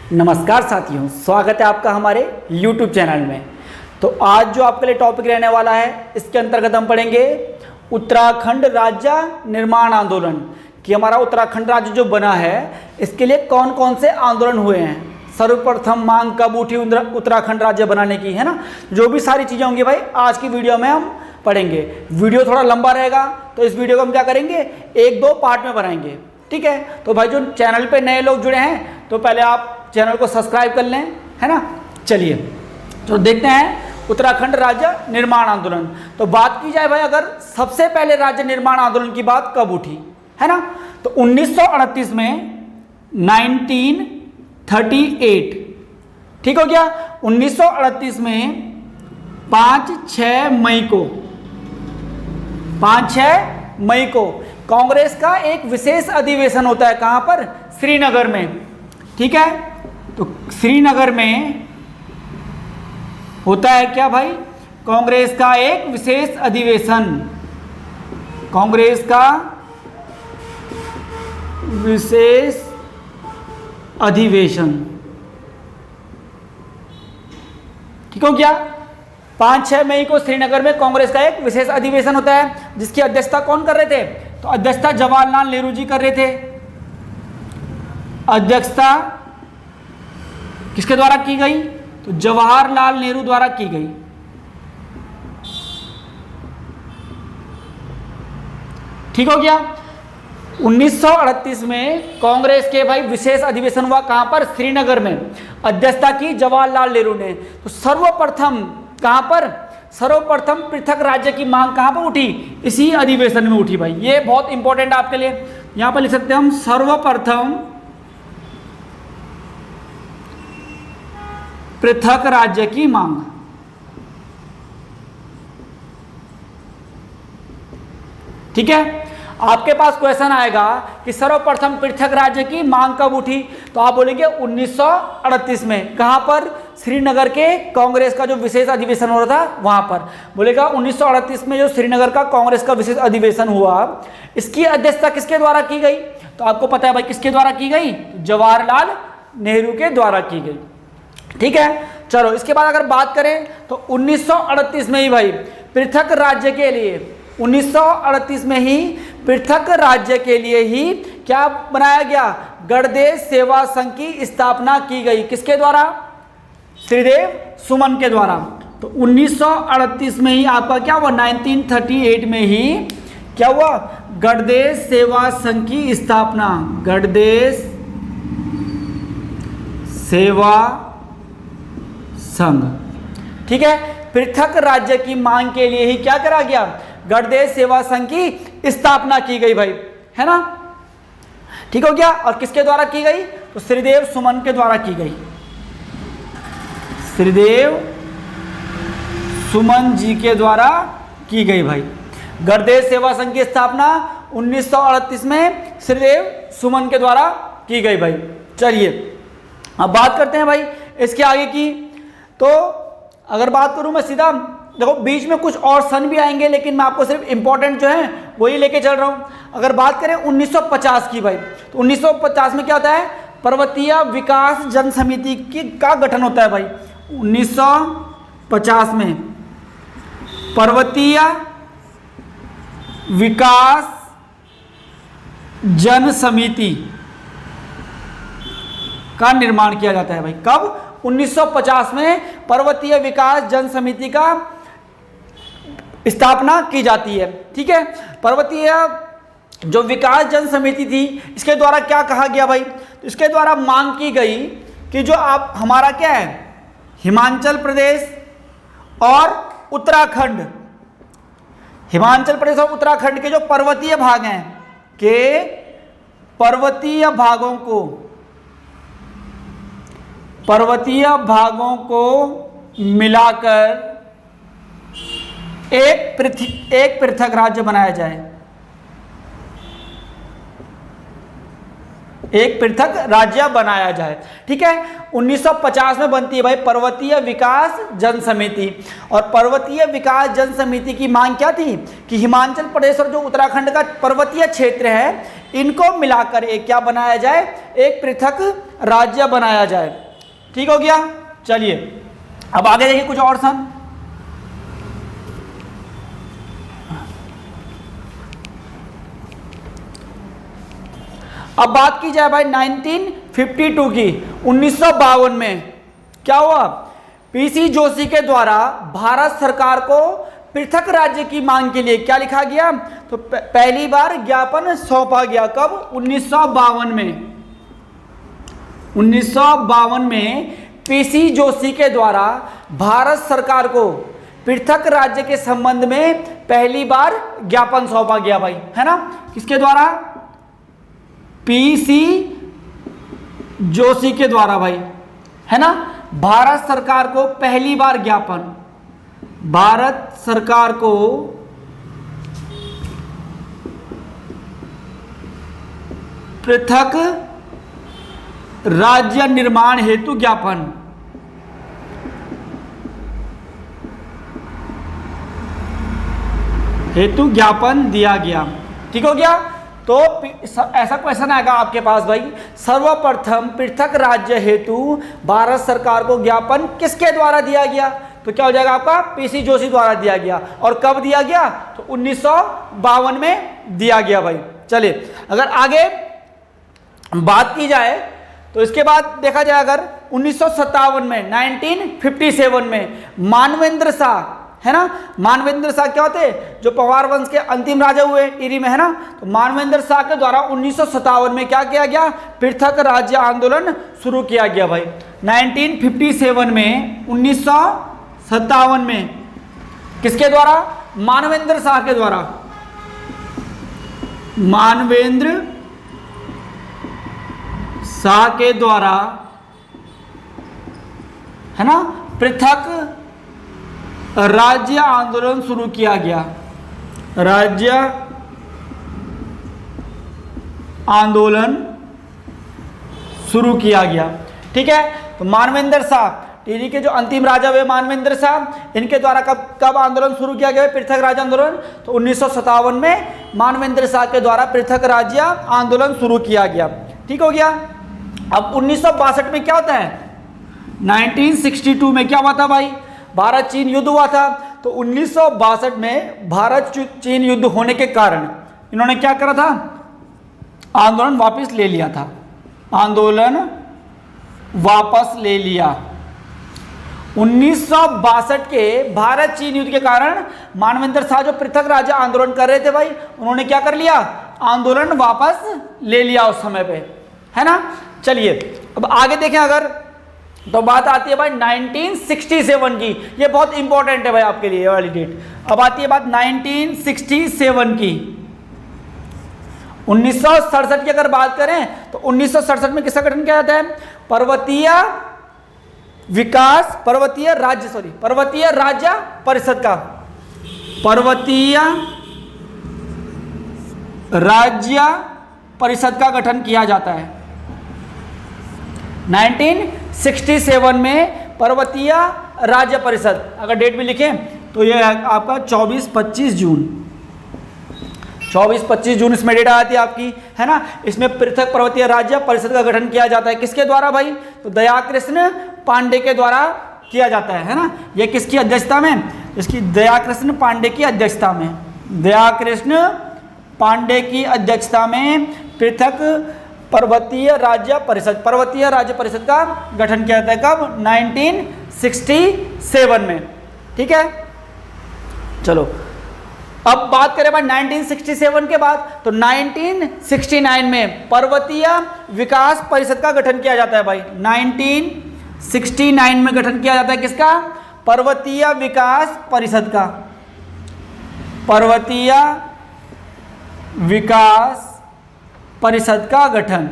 नमस्कार साथियों, स्वागत है आपका हमारे YouTube चैनल में। तो आज जो आपके लिए टॉपिक रहने वाला है, इसके अंतर्गत हम पढ़ेंगे उत्तराखंड राज्य निर्माण आंदोलन कि हमारा उत्तराखंड राज्य जो बना है इसके लिए कौन कौन से आंदोलन हुए हैं, सर्वप्रथम मांग कब उठी उत्तराखंड राज्य बनाने की, है ना। जो भी सारी चीज़ें होंगी भाई आज की वीडियो में हम पढ़ेंगे। वीडियो थोड़ा लंबा रहेगा तो इस वीडियो को हम क्या करेंगे, एक दो पार्ट में बनाएंगे, ठीक है। तो भाई जो चैनल पे नए लोग जुड़े हैं तो पहले आप चैनल को सब्सक्राइब कर लें, है ना। चलिए तो देखते हैं उत्तराखंड राज्य निर्माण आंदोलन। तो बात की जाए भाई, अगर सबसे पहले राज्य निर्माण आंदोलन की बात कब उठी, है ना, तो 1938 में 1938, ठीक हो गया। 1938 में 5-6 मई को कांग्रेस का एक विशेष अधिवेशन होता है। कहां पर? श्रीनगर में, ठीक है। तो श्रीनगर में होता है क्या भाई, कांग्रेस का एक विशेष अधिवेशन, कांग्रेस का विशेष अधिवेशन, ठीक हो गया। 5-6 मई को श्रीनगर में कांग्रेस का एक विशेष अधिवेशन होता है, जिसकी अध्यक्षता कौन कर रहे थे? तो अध्यक्षता जवाहरलाल नेहरू जी कर रहे थे। अध्यक्षता किसके द्वारा की गई? तो जवाहरलाल नेहरू द्वारा की गई, ठीक हो गया। 1938 में कांग्रेस के भाई विशेष अधिवेशन हुआ, कहां पर? श्रीनगर में। अध्यक्षता की जवाहरलाल नेहरू ने। तो सर्वप्रथम कहां पर? सर्वप्रथम पृथक राज्य की मांग कहां पर उठी? इसी अधिवेशन में उठी भाई। ये बहुत इंपॉर्टेंट आपके लिए, यहां पर लिख सकते हैं हम, सर्वप्रथम पृथक राज्य की मांग, ठीक है। आपके पास क्वेश्चन आएगा कि सर्वप्रथम पृथक राज्य की मांग कब उठी, तो आप बोलेंगे 1938 में। कहां पर? श्रीनगर के कांग्रेस का जो विशेष अधिवेशन हो रहा था वहां पर। बोलेगा 1938 में जो श्रीनगर का कांग्रेस का विशेष अधिवेशन हुआ, इसकी अध्यक्षता किसके द्वारा की गई? तो आपको पता है भाई किसके द्वारा की गई? जवाहरलाल नेहरू के द्वारा की गई, ठीक है। चलो इसके बाद अगर बात करें तो 1938 में ही भाई पृथक राज्य के लिए, 1938 में ही पृथक राज्य के लिए ही क्या बनाया गया? गणदेश सेवा संघ की स्थापना की गई। किसके द्वारा? श्रीदेव सुमन के द्वारा। तो 1938 में ही आपका क्या हुआ? 1938 में ही क्या हुआ? गणदेश सेवा संघ की स्थापना, गणदेश सेवा संघ, ठीक है। पृथक राज्य की मांग के लिए ही क्या करा गया? गणदेश सेवा संघ की स्थापना की गई भाई, है ना, ठीक हो गया। और किसके द्वारा की गई? तो श्रीदेव सुमन के द्वारा की गई, श्रीदेव सुमन जी के द्वारा की गई भाई। गणदेश सेवा संघ की स्थापना 1938 में श्रीदेव सुमन के द्वारा की गई भाई। चलिए अब बात करते हैं भाई इसके आगे की। तो अगर बात करूं मैं सीधा, देखो बीच में कुछ और सन भी आएंगे, लेकिन मैं आपको सिर्फ इंपॉर्टेंट जो है वही लेके चल रहा हूं। अगर बात करें 1950 की भाई, तो 1950 में क्या होता है? पर्वतीय विकास जन समिति का गठन होता है भाई। 1950 में पर्वतीय विकास जन समिति का निर्माण किया जाता है भाई। कब? 1950 में पर्वतीय विकास जन समिति का स्थापना की जाती है, ठीक है। पर्वतीय जो विकास जन समिति थी, इसके द्वारा क्या कहा गया भाई? तो इसके द्वारा मांग की गई कि जो आप हमारा क्या है, हिमाचल प्रदेश और उत्तराखंड, हिमाचल प्रदेश और उत्तराखंड के जो पर्वतीय भाग हैं, के पर्वतीय भागों को मिलाकर एक पृथक राज्य बनाया जाए, एक पृथक राज्य बनाया जाए। ठीक है, 1950 में बनती है भाई पर्वतीय विकास जन समिति। और पर्वतीय विकास जन समिति की मांग क्या थी कि हिमाचल प्रदेश और जो उत्तराखंड का पर्वतीय क्षेत्र है इनको मिलाकर एक क्या बनाया जाए, एक पृथक राज्य बनाया जाए। ठीक हो गया। चलिए अब आगे देखिए कुछ और सन। अब बात की जाए भाई 1952 की, 1952 में क्या हुआ, पीसी जोशी के द्वारा भारत सरकार को पृथक राज्य की मांग के लिए क्या लिखा गया, तो पहली बार ज्ञापन सौंपा गया। कब, 1952 में। 1952 में पीसी जोशी के द्वारा भारत सरकार को पृथक राज्य के संबंध में पहली बार ज्ञापन सौंपा गया भाई, है ना। किसके द्वारा, पीसी जोशी के द्वारा भाई, है ना। भारत सरकार को पहली बार ज्ञापन, भारत सरकार को पृथक राज्य निर्माण हेतु ज्ञापन, दिया गया। ठीक हो गया। तो ऐसा क्वेश्चन आएगा आपके पास भाई, सर्वप्रथम पृथक राज्य हेतु भारत सरकार को ज्ञापन किसके द्वारा दिया गया, तो क्या हो जाएगा आपका, पीसी जोशी द्वारा दिया गया। और कब दिया गया, तो 1952 में दिया गया भाई। चलिए अगर आगे बात की जाए तो इसके बाद देखा जाए अगर 1957 में, 1957 में मानवेंद्र शाह, है ना। मानवेंद्र शाह क्या होते, जो पवार वंश के अंतिम राजा हुए टिहरी में, है ना। तो मानवेंद्र शाह के द्वारा 1957 में क्या किया गया, पृथक राज्य आंदोलन शुरू किया गया भाई। 1957 में, 1957 में किसके द्वारा, मानवेंद्र शाह के द्वारा, मानवेंद्र शाह के द्वारा, है ना, पृथक राज्य आंदोलन शुरू किया गया। राज्य आंदोलन शुरू किया गया। ठीक है। तो मानवेंद्र शाह, टिहरी के जो अंतिम राजा हुए मानवेंद्र शाह, इनके द्वारा कब आंदोलन शुरू किया गया, पृथक राज्य आंदोलन, तो 1957 में मानवेंद्र शाह के द्वारा पृथक राज्य आंदोलन शुरू किया गया। ठीक हो गया। अब 1962 में क्या होता है, 1962 में क्या हुआ था भाई, भारत चीन युद्ध हुआ था। तो 1962 में भारत चीन युद्ध होने के कारण इन्होंने क्या करा था, आंदोलन वापस ले लिया था, आंदोलन वापस ले लिया। 1962 के भारत चीन युद्ध के कारण मानवेंद्र शाह जो पृथक राज्य आंदोलन कर रहे थे भाई, उन्होंने क्या कर लिया, आंदोलन वापस ले लिया उस समय पे, है ना। चलिए अब आगे देखें अगर, तो बात आती है भाई 1967 की, ये बहुत इंपॉर्टेंट है भाई आपके लिए ये वाली डेट। अब आती है बात 1967 की। 1967 की अगर बात करें तो 1967 में किसका गठन किया जाता है, पर्वतीय राज्य परिषद का, पर्वतीय राज्य परिषद का गठन किया जाता है। 1967 में पर्वतीय राज्य परिषद, अगर डेट भी लिखें तो ये आपका 24-25 जून, 24-25 जून इसमें डेट आती है आपकी, है ना। इसमें पृथक पर्वतीय राज्य परिषद का गठन किया जाता है। किसके द्वारा भाई, तो दयाकृष्ण पांडे के द्वारा किया जाता है ना। ये किसकी अध्यक्षता में, इसकी दयाकृष्ण पांडे की अध्यक्षता में, दयाकृष्ण पांडे की अध्यक्षता में पृथक पर्वतीय राज्य परिषद का गठन किया जाता है। कब, 1967 में। ठीक है। चलो अब बात करें भाई 1967 के बाद, तो 1969 में पर्वतीय विकास परिषद का गठन किया जाता है भाई। 1969 में गठन किया जाता है किसका, पर्वतीय विकास परिषद का, पर्वतीय विकास परिषद का गठन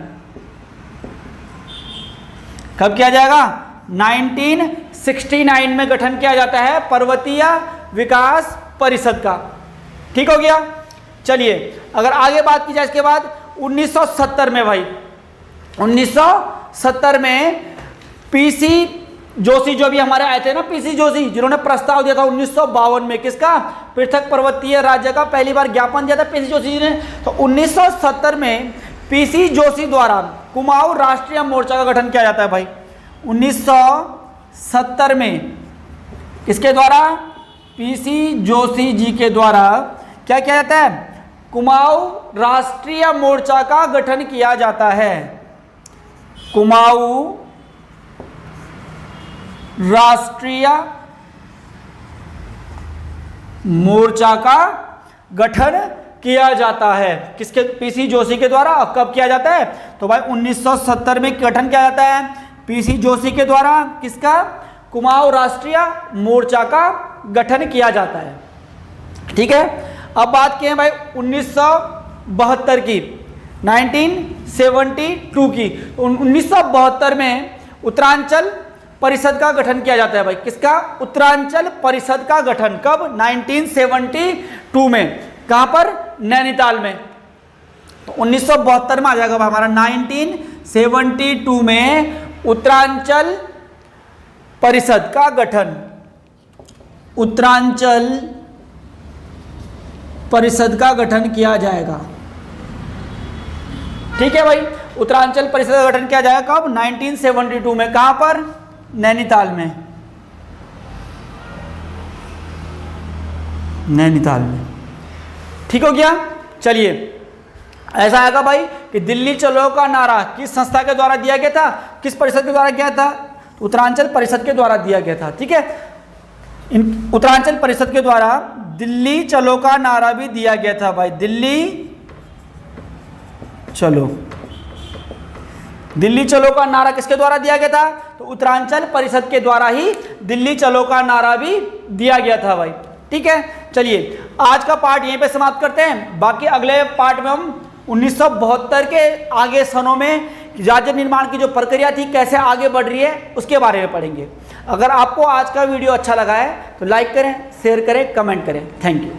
कब किया जाएगा, 1969 में गठन किया जाता है पर्वतीय विकास परिषद का। ठीक हो गया। चलिए अगर आगे बात की जाए इसके बाद 1970 में भाई, 1970 में पीसी जोशी, जो भी हमारे आए थे ना, पीसी जोशी, जिन्होंने प्रस्ताव दिया था 1952 में, किसका, पृथक पर्वतीय राज्य का पहली बार ज्ञापन दिया था पीसी जोशी जी ने। तो 1970 में पीसी जोशी द्वारा कुमाऊं राष्ट्रीय मोर्चा का गठन किया जाता है भाई। 1970 में किसके द्वारा, पीसी जोशी जी के द्वारा क्या किया जाता है, कुमाऊं राष्ट्रीय मोर्चा का गठन किया जाता है। कुमाऊं राष्ट्रीय मोर्चा का गठन किया जाता है, किसके, पीसी जोशी के द्वारा। कब किया जाता है, तो भाई 1970 में गठन किया जाता है पीसी जोशी के द्वारा, किसका, कुमाऊं राष्ट्रीय मोर्चा का गठन किया जाता है। ठीक है, अब बात की है भाई 1972 की, 1972 की। 1972 में उत्तरांचल परिषद का गठन किया जाता है भाई, किसका, उत्तरांचल परिषद का गठन। कब, 1972 में। कहां पर, नैनीताल में। तो 1972 में आ जाएगा भाई हमारा 1972 में उत्तरांचल परिषद का गठन, उत्तरांचल परिषद का गठन किया जाएगा। ठीक है भाई, उत्तरांचल परिषद का गठन किया जाएगा कब, 1972 में। कहां पर, नैनीताल में, नैनीताल में। ठीक हो गया। चलिए, ऐसा आएगा भाई कि दिल्ली चलो का नारा किस संस्था के द्वारा दिया गया था, किस परिषद के द्वारा किया था, उत्तरांचल परिषद के द्वारा दिया गया था। ठीक है, उत्तरांचल परिषद के द्वारा दिल्ली चलो का नारा भी दिया गया था भाई, दिल्ली चलो। दिल्ली चलो का नारा किसके द्वारा दिया गया था, तो उत्तरांचल परिषद के द्वारा ही दिल्ली चलो का नारा भी दिया गया था भाई। ठीक है, चलिए आज का पार्ट यहीं पे समाप्त करते हैं। बाकी अगले पार्ट में हम 1972 के आगे सनों में राज्य निर्माण की जो प्रक्रिया थी कैसे आगे बढ़ रही है उसके बारे में पढ़ेंगे। अगर आपको आज का वीडियो अच्छा लगा है तो लाइक करें, शेयर करें, कमेंट करें। Thank you.